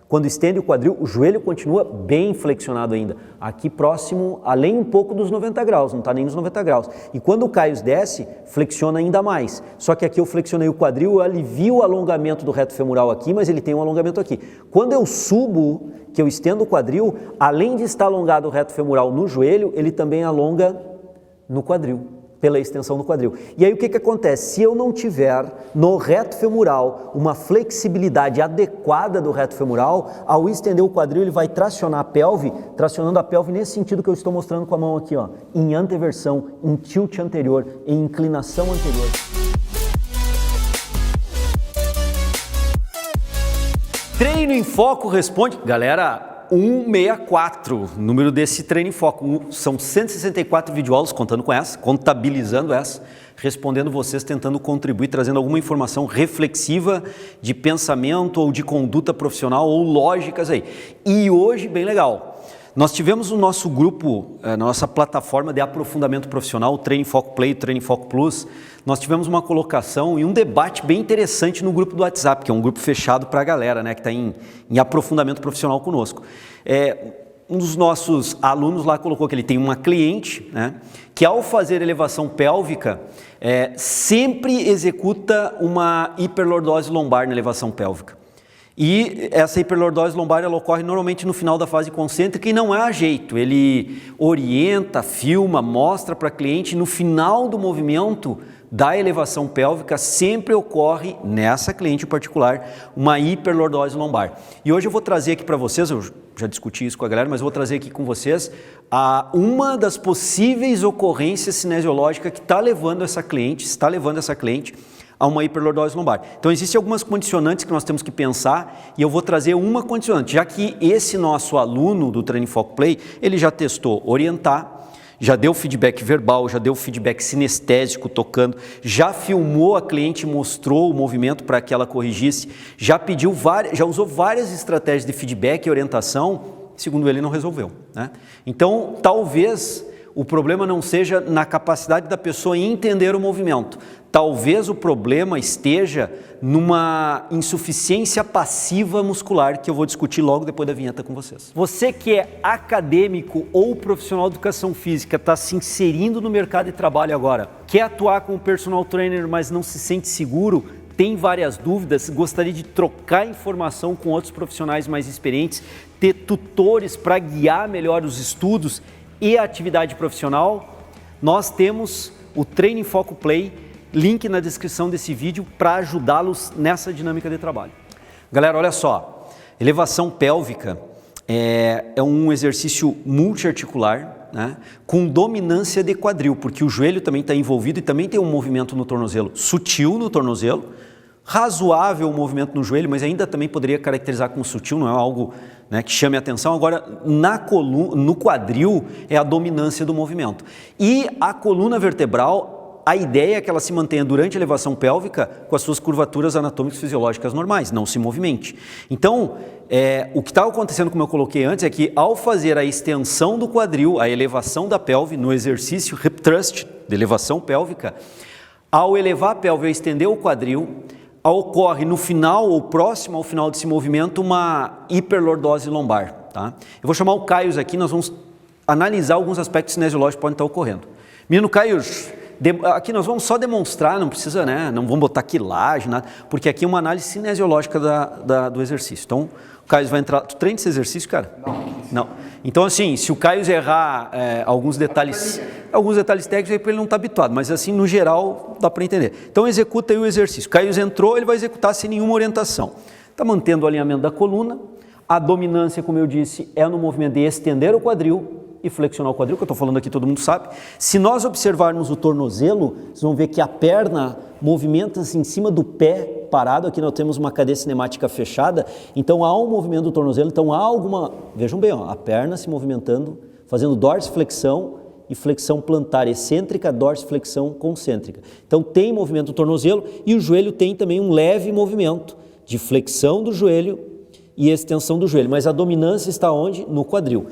Quando estende o quadril, o joelho continua bem flexionado ainda, aqui próximo, além um pouco dos 90 graus, não está nem nos 90 graus. E quando o Caio desce, flexiona ainda mais. Só que aqui eu flexionei o quadril, eu alivio o alongamento do reto femoral aqui, mas ele tem um alongamento aqui. Quando eu subo, que eu estendo o quadril, além de estar alongado o reto femoral no joelho, ele também alonga no quadril, pela extensão do quadril. E aí o que acontece? Se eu não tiver no reto femoral uma flexibilidade adequada do reto femoral, ao estender o quadril ele vai tracionar a pelve, tracionando a pelve nesse sentido que eu estou mostrando com a mão aqui, ó, em anteversão, em tilt anterior, em inclinação anterior. Treino em Foco responde, galera, 164, número desse treino em foco, são 164 videoaulas, contando com essa, contabilizando essa, respondendo vocês, tentando contribuir, trazendo alguma informação reflexiva de pensamento ou de conduta profissional ou lógicas aí. E hoje, bem legal, nós tivemos o nosso grupo, na nossa plataforma de aprofundamento profissional, o Treino em Foco Play, o Treino em Foco Plus, nós tivemos uma colocação e um debate bem interessante no grupo do WhatsApp, que é um grupo fechado para a galera, né, que está em aprofundamento profissional conosco. Um dos nossos alunos lá colocou que ele tem uma cliente, né, que ao fazer elevação pélvica, sempre executa uma hiperlordose lombar na elevação pélvica. E essa hiperlordose lombar ela ocorre normalmente no final da fase concêntrica e não há jeito. Ele orienta, filma, mostra para a cliente, no final do movimento da elevação pélvica sempre ocorre, nessa cliente em particular, uma hiperlordose lombar. E hoje eu vou trazer aqui para vocês, eu já discuti isso com a galera, mas eu vou trazer aqui com vocês uma das possíveis ocorrências cinesiológicas que está levando essa cliente a uma hiperlordose lombar. Então existem algumas condicionantes que nós temos que pensar e eu vou trazer uma condicionante, já que esse nosso aluno do Treino em Foco Play, ele já testou orientar, já deu feedback verbal, já deu feedback sinestésico tocando, já filmou a cliente, mostrou o movimento para que ela corrigisse, já usou várias estratégias de feedback e orientação, segundo ele não resolveu, né? Então talvez o problema não seja na capacidade da pessoa em entender o movimento. Talvez o problema esteja numa insuficiência passiva muscular, que eu vou discutir logo depois da vinheta com vocês. Você que é acadêmico ou profissional de educação física, está se inserindo no mercado de trabalho agora, quer atuar como personal trainer, mas não se sente seguro, tem várias dúvidas, gostaria de trocar informação com outros profissionais mais experientes, ter tutores para guiar melhor os estudos e a atividade profissional, nós temos o Treino em Foco Play, link na descrição desse vídeo para ajudá-los nessa dinâmica de trabalho. Galera, olha só, elevação pélvica é um exercício multiarticular, né, com dominância de quadril, porque o joelho também está envolvido e também tem um movimento no tornozelo, sutil no tornozelo, razoável o movimento no joelho, mas ainda também poderia caracterizar como sutil, não é algo, né, que chame a atenção. Agora, no quadril é a dominância do movimento. E a coluna vertebral, a ideia é que ela se mantenha durante a elevação pélvica com as suas curvaturas anatômicas fisiológicas normais, não se movimente. Então, o que está acontecendo, como eu coloquei antes, é que ao fazer a extensão do quadril, a elevação da pelve no exercício hip thrust de elevação pélvica, ao elevar a pelve e estender o quadril, ocorre no final ou próximo ao final desse movimento uma hiperlordose lombar, tá? Eu vou chamar o Caio aqui, nós vamos analisar alguns aspectos cinesiológicos que podem estar ocorrendo. Menino Caio, aqui nós vamos só demonstrar, não precisa, né? Não vamos botar quilagem, nada, porque aqui é uma análise cinesiológica do exercício. Então, o Caio vai entrar. Tu treina esse exercício, cara? Não. Então, assim, se o Caio errar alguns detalhes técnicos, aí ele não está habituado, mas assim, no geral, dá para entender. Então, executa aí o exercício. O Caio entrou, ele vai executar sem nenhuma orientação. Está mantendo o alinhamento da coluna. A dominância, como eu disse, é no movimento de estender o quadril e flexionar o quadril, que eu estou falando aqui, todo mundo sabe. Se nós observarmos o tornozelo, vocês vão ver que a perna movimenta-se em cima do pé parado. Aqui nós temos uma cadeia cinemática fechada, então há um movimento do tornozelo, então há alguma... Vejam bem, ó, a perna se movimentando, fazendo dorsiflexão e flexão plantar excêntrica, dorsiflexão concêntrica. Então tem movimento do tornozelo e o joelho tem também um leve movimento de flexão do joelho e extensão do joelho, mas a dominância está onde? No quadril.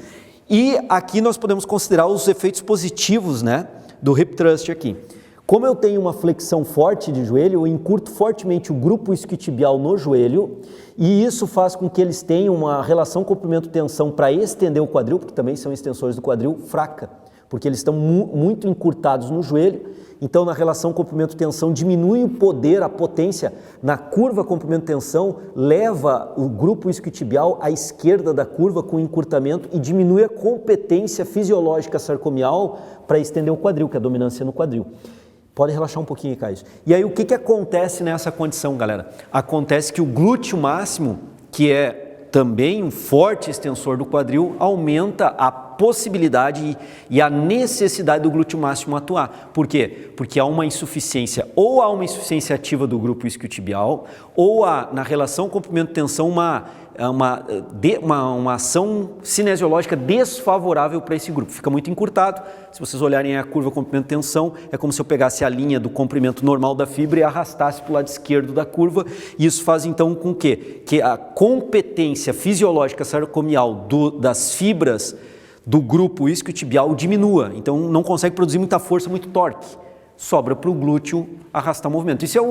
E aqui nós podemos considerar os efeitos positivos, né, do hip thrust aqui. Como eu tenho uma flexão forte de joelho, eu encurto fortemente o grupo isquiotibial no joelho e isso faz com que eles tenham uma relação comprimento-tensão para estender o quadril, porque também são extensores do quadril, fraca, porque eles estão muito encurtados no joelho. Então, na relação comprimento-tensão, diminui o poder, a potência. Na curva comprimento-tensão, leva o grupo isquiotibial à esquerda da curva com encurtamento e diminui a competência fisiológica sarcomial para estender o quadril, que é a dominância no quadril. Pode relaxar um pouquinho, Caio. E aí, o que acontece nessa condição, galera? Acontece que o glúteo máximo, que é também um forte extensor do quadril, aumenta a possibilidade e a necessidade do glúteo máximo atuar. Por quê? Porque há uma insuficiência, ou há uma insuficiência ativa do grupo isquiotibial, ou há, na relação comprimento-tensão, uma ação cinesiológica desfavorável para esse grupo. Fica muito encurtado. Se vocês olharem a curva comprimento-tensão, é como se eu pegasse a linha do comprimento normal da fibra e arrastasse para o lado esquerdo da curva. E isso faz então com que a competência fisiológica sarcomial das fibras do grupo isquiotibial diminua. Então não consegue produzir muita força, muito torque. Sobra para o glúteo arrastar o movimento. Isso é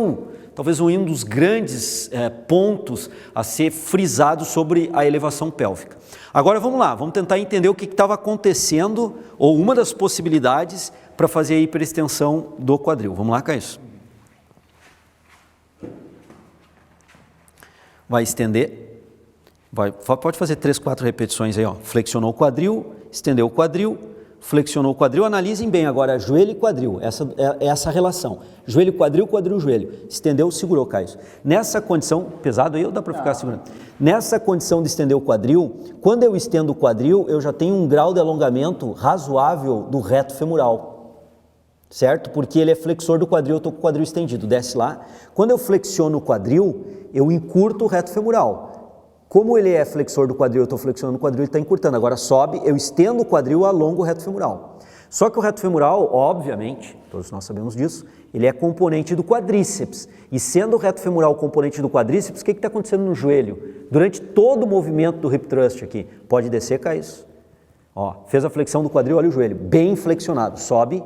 talvez um dos grandes pontos a ser frisado sobre a elevação pélvica. Agora vamos lá, vamos tentar entender o que estava acontecendo, ou uma das possibilidades para fazer a hiperextensão do quadril. Vamos lá, Caio? Vai estender, pode fazer 3, 4 repetições aí, ó. Flexionou o quadril, estendeu o quadril, flexionou o quadril, analisem bem agora joelho e quadril, essa relação, joelho, quadril, joelho, estendeu, segurou, Caio. Nessa condição, pesado aí ou dá para ficar segurando? Nessa condição de estender o quadril, quando eu estendo o quadril, eu já tenho um grau de alongamento razoável do reto femoral, certo? Porque ele é flexor do quadril, eu estou com o quadril estendido, desce lá. Quando eu flexiono o quadril, eu encurto o reto femoral. Como ele é flexor do quadril, eu estou flexionando o quadril, ele está encurtando. Agora sobe, eu estendo o quadril, alongo o reto femoral. Só que o reto femoral, obviamente, todos nós sabemos disso, ele é componente do quadríceps. E sendo o reto femoral componente do quadríceps, o que está acontecendo no joelho? Durante todo o movimento do hip thrust aqui, pode descer, Caio. Ó, fez a flexão do quadril, olha o joelho, bem flexionado, sobe.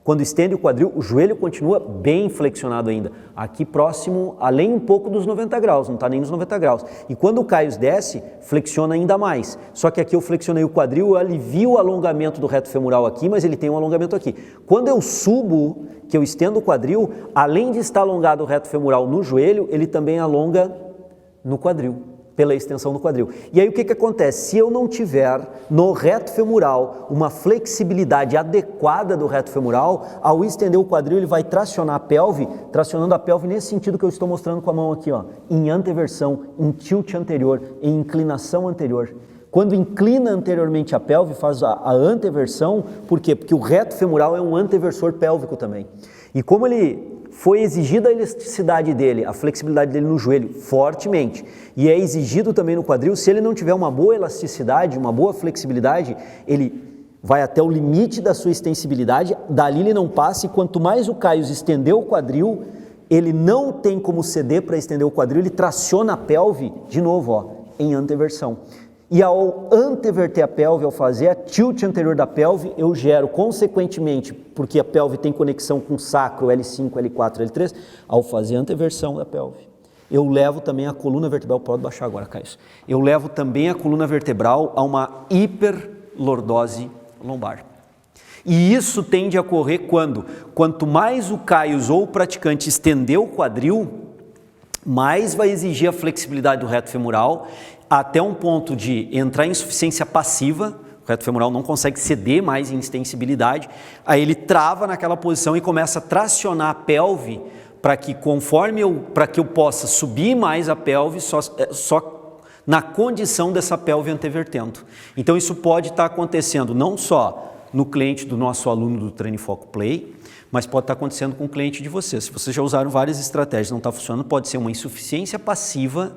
Quando estende o quadril, o joelho continua bem flexionado ainda, aqui próximo, além um pouco dos 90 graus, não está nem nos 90 graus. E quando o Caio desce, flexiona ainda mais. Só que aqui eu flexionei o quadril, eu alivio o alongamento do reto femoral aqui, mas ele tem um alongamento aqui. Quando eu subo, que eu estendo o quadril, além de estar alongado o reto femoral no joelho, ele também alonga no quadril, pela extensão do quadril. E aí o que acontece? Se eu não tiver no reto femoral uma flexibilidade adequada do reto femoral, ao estender o quadril ele vai tracionar a pelve, tracionando a pelve nesse sentido que eu estou mostrando com a mão aqui, ó, em anteversão, em tilt anterior, em inclinação anterior. Quando inclina anteriormente a pelve, faz a anteversão, por quê? Porque o reto femoral é um anteversor pélvico também. E como ele foi exigida a elasticidade dele, a flexibilidade dele no joelho, fortemente, e é exigido também no quadril, se ele não tiver uma boa elasticidade, uma boa flexibilidade, ele vai até o limite da sua extensibilidade, dali ele não passa, e quanto mais o Caio estendeu o quadril, ele não tem como ceder para estender o quadril, ele traciona a pelve, de novo, ó, em anteversão. E ao anteverter a pelve, ao fazer a tilt anterior da pelve, eu gero, consequentemente, porque a pelve tem conexão com o sacro, L5, L4, L3, ao fazer a anteversão da pelve, eu levo também a coluna vertebral, pode baixar agora, Caio, eu levo também a coluna vertebral a uma hiperlordose lombar. E isso tende a ocorrer quanto mais o Caio ou o praticante estender o quadril, mais vai exigir a flexibilidade do reto femoral, até um ponto de entrar em insuficiência passiva, o reto femoral não consegue ceder mais em extensibilidade, aí ele trava naquela posição e começa a tracionar a pelve para que para que eu possa subir mais a pelve só na condição dessa pelve antevertendo. Então isso pode estar acontecendo não só no cliente do nosso aluno do Treino Foco Play, mas pode estar acontecendo com o cliente de vocês. Se vocês já usaram várias estratégias e não está funcionando, pode ser uma insuficiência passiva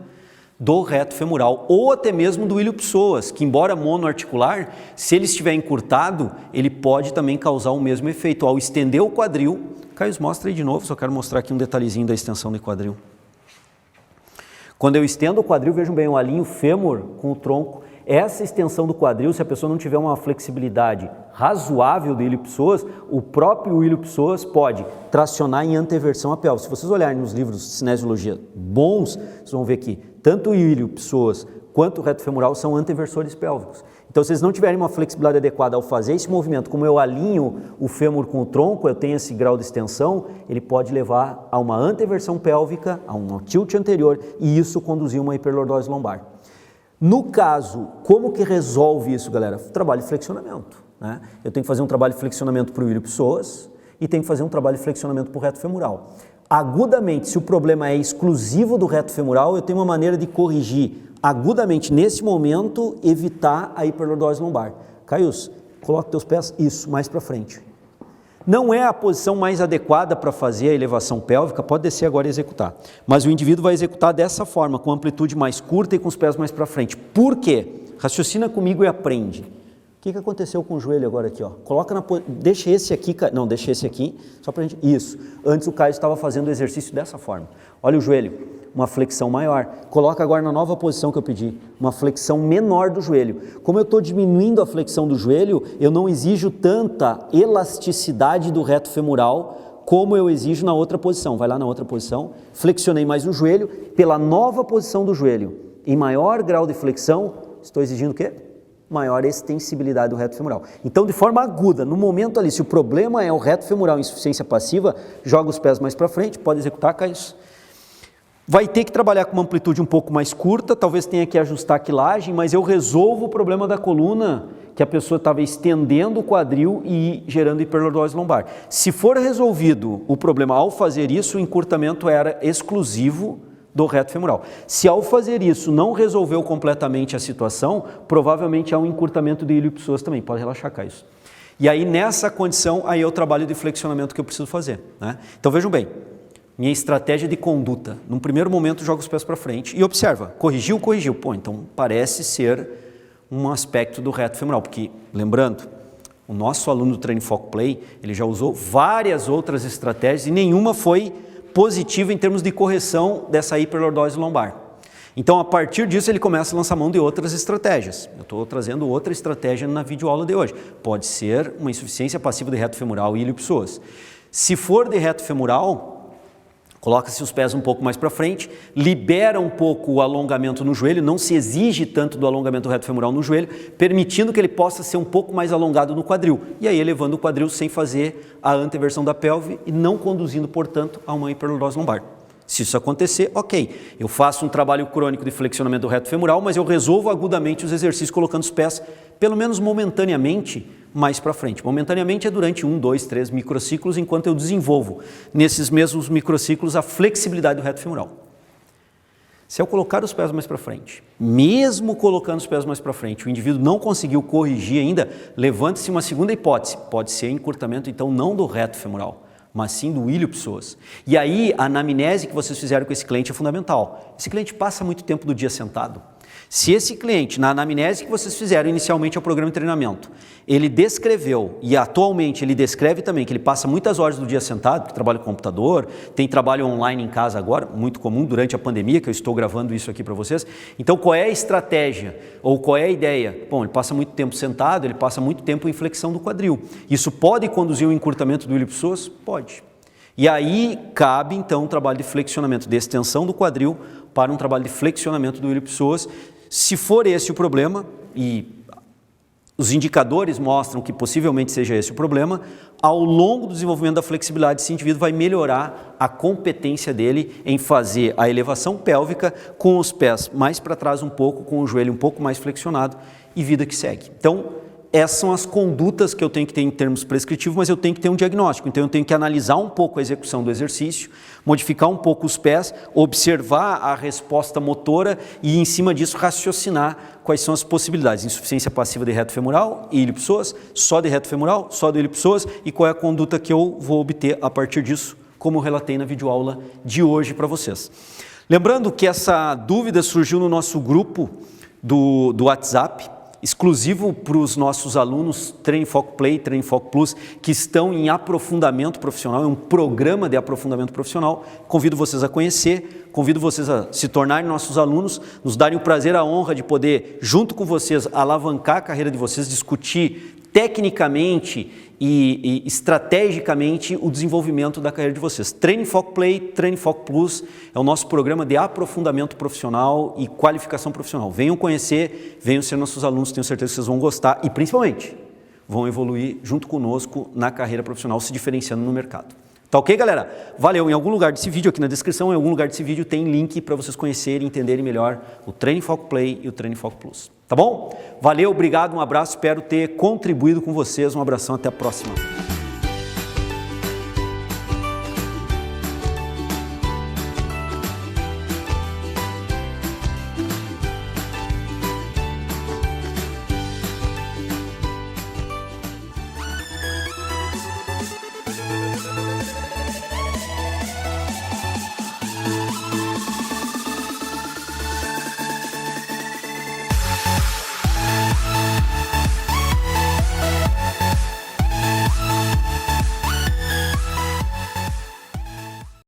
do reto femoral, ou até mesmo do ilho-psoas, que embora monoarticular, se ele estiver encurtado, ele pode também causar o mesmo efeito. Ao estender o quadril, Caio, mostra aí de novo, só quero mostrar aqui um detalhezinho da extensão do quadril. Quando eu estendo o quadril, vejam bem, eu alinho o fêmur com o tronco. Essa extensão do quadril, se a pessoa não tiver uma flexibilidade razoável do ilho-psoas, o próprio ilho-psoas pode tracionar em anteversão à pelve. Se vocês olharem nos livros de cinesiologia bons, vocês vão ver que tanto o ilho-psoas quanto o reto femoral são anteversores pélvicos. Então, se vocês não tiverem uma flexibilidade adequada ao fazer esse movimento, como eu alinho o fêmur com o tronco, eu tenho esse grau de extensão, ele pode levar a uma anteversão pélvica, a um tilt anterior, e isso conduzir a uma hiperlordose lombar. No caso, como que resolve isso, galera? Trabalho de flexionamento, né? Eu tenho que fazer um trabalho de flexionamento para o ilho-psoas e tenho que fazer um trabalho de flexionamento para o reto femoral. Agudamente, se o problema é exclusivo do reto femoral, eu tenho uma maneira de corrigir agudamente, nesse momento, evitar a hiperlordose lombar. Caius, coloca teus pés, isso, mais para frente. Não é a posição mais adequada para fazer a elevação pélvica, pode descer agora e executar. Mas o indivíduo vai executar dessa forma, com amplitude mais curta e com os pés mais para frente. Por quê? Raciocina comigo e aprende. O que aconteceu com o joelho agora aqui? Ó? Coloca na deixa esse aqui, não, deixa esse aqui, só para a gente, isso. Antes o Caio estava fazendo o exercício dessa forma. Olha o joelho, uma flexão maior. Coloca agora na nova posição que eu pedi, uma flexão menor do joelho. Como eu estou diminuindo a flexão do joelho, eu não exijo tanta elasticidade do reto femoral como eu exijo na outra posição. Vai lá na outra posição, flexionei mais o joelho, pela nova posição do joelho. Em maior grau de flexão, estou exigindo o quê? Maior extensibilidade do reto femoral. Então, de forma aguda, no momento ali, se o problema é o reto femoral, insuficiência passiva, joga os pés mais para frente, pode executar, Caio. Vai ter que trabalhar com uma amplitude um pouco mais curta, talvez tenha que ajustar a quilagem, mas eu resolvo o problema da coluna, que a pessoa estava estendendo o quadril e gerando hiperlordose lombar. Se for resolvido o problema ao fazer isso, o encurtamento era exclusivo do reto femoral. Se ao fazer isso não resolveu completamente a situação, provavelmente há um encurtamento do ilho-psoas também, pode relaxar, Caio. E aí nessa condição, aí é o trabalho de flexionamento que eu preciso fazer, né? Então vejam bem, minha estratégia de conduta, num primeiro momento jogo os pés para frente e observa, corrigiu, pô, então parece ser um aspecto do reto femoral, porque lembrando, o nosso aluno do Treino Foco Play, ele já usou várias outras estratégias e nenhuma foi positiva em termos de correção dessa hiperlordose lombar. Então, a partir disso, ele começa a lançar mão de outras estratégias. Eu estou trazendo outra estratégia na videoaula de hoje. Pode ser uma insuficiência passiva de reto femoral e ilho-psoas. Se for de reto femoral, coloca-se os pés um pouco mais para frente, libera um pouco o alongamento no joelho, não se exige tanto do alongamento do reto femoral no joelho, permitindo que ele possa ser um pouco mais alongado no quadril. E aí elevando o quadril sem fazer a anteversão da pelve e não conduzindo, portanto, a uma hiperlordose lombar. Se isso acontecer, ok, eu faço um trabalho crônico de flexionamento do reto femoral, mas eu resolvo agudamente os exercícios colocando os pés, pelo menos momentaneamente, mais para frente. Momentaneamente é durante 1, 2, 3 microciclos, enquanto eu desenvolvo nesses mesmos microciclos a flexibilidade do reto femoral. Se eu colocar os pés mais para frente, mesmo colocando os pés mais para frente, o indivíduo não conseguiu corrigir ainda, levanta-se uma segunda hipótese, pode ser encurtamento então não do reto femoral, mas sim do ilho-psoas. E aí a anamnese que vocês fizeram com esse cliente é fundamental. Esse cliente passa muito tempo do dia sentado. Se esse cliente, na anamnese que vocês fizeram inicialmente ao programa de treinamento, ele descreveu, e atualmente ele descreve também, que ele passa muitas horas do dia sentado, porque trabalha com computador, tem trabalho online em casa agora, muito comum durante a pandemia, que eu estou gravando isso aqui para vocês. Então, qual é a estratégia, ou qual é a ideia? Bom, ele passa muito tempo sentado, ele passa muito tempo em flexão do quadril. Isso pode conduzir ao encurtamento do ilho-psoas? Pode. E aí, cabe então um trabalho de flexionamento, de extensão do quadril, para um trabalho de flexionamento do ilho-psoas. Se for esse o problema, e os indicadores mostram que possivelmente seja esse o problema, ao longo do desenvolvimento da flexibilidade, esse indivíduo vai melhorar a competência dele em fazer a elevação pélvica com os pés mais para trás um pouco, com o joelho um pouco mais flexionado e vida que segue. Então, essas são as condutas que eu tenho que ter em termos prescritivos, mas eu tenho que ter um diagnóstico. Então, eu tenho que analisar um pouco a execução do exercício, modificar um pouco os pés, observar a resposta motora e, em cima disso, raciocinar quais são as possibilidades. Insuficiência passiva de reto femoral e ilho-psoas, só de reto femoral, só do ilho-psoas, e qual é a conduta que eu vou obter a partir disso, como eu relatei na videoaula de hoje para vocês. Lembrando que essa dúvida surgiu no nosso grupo do WhatsApp, exclusivo para os nossos alunos Treino Foco Play, Treino Foco Plus, que estão em aprofundamento profissional, é um programa de aprofundamento profissional. Convido vocês a conhecer, convido vocês a se tornarem nossos alunos, nos darem o prazer, a honra de poder, junto com vocês, alavancar a carreira de vocês, discutir tecnicamente e estrategicamente o desenvolvimento da carreira de vocês. Treine Foco Play, Treine Foco Plus é o nosso programa de aprofundamento profissional e qualificação profissional. Venham conhecer, venham ser nossos alunos, tenho certeza que vocês vão gostar e principalmente vão evoluir junto conosco na carreira profissional, se diferenciando no mercado. Tá ok, galera? Valeu! Em algum lugar desse vídeo, aqui na descrição, em algum lugar desse vídeo tem link para vocês conhecerem e entenderem melhor o Treine Foco Play e o Treine Foco Plus. Tá bom? Valeu, obrigado, um abraço, espero ter contribuído com vocês. Um abração, até a próxima.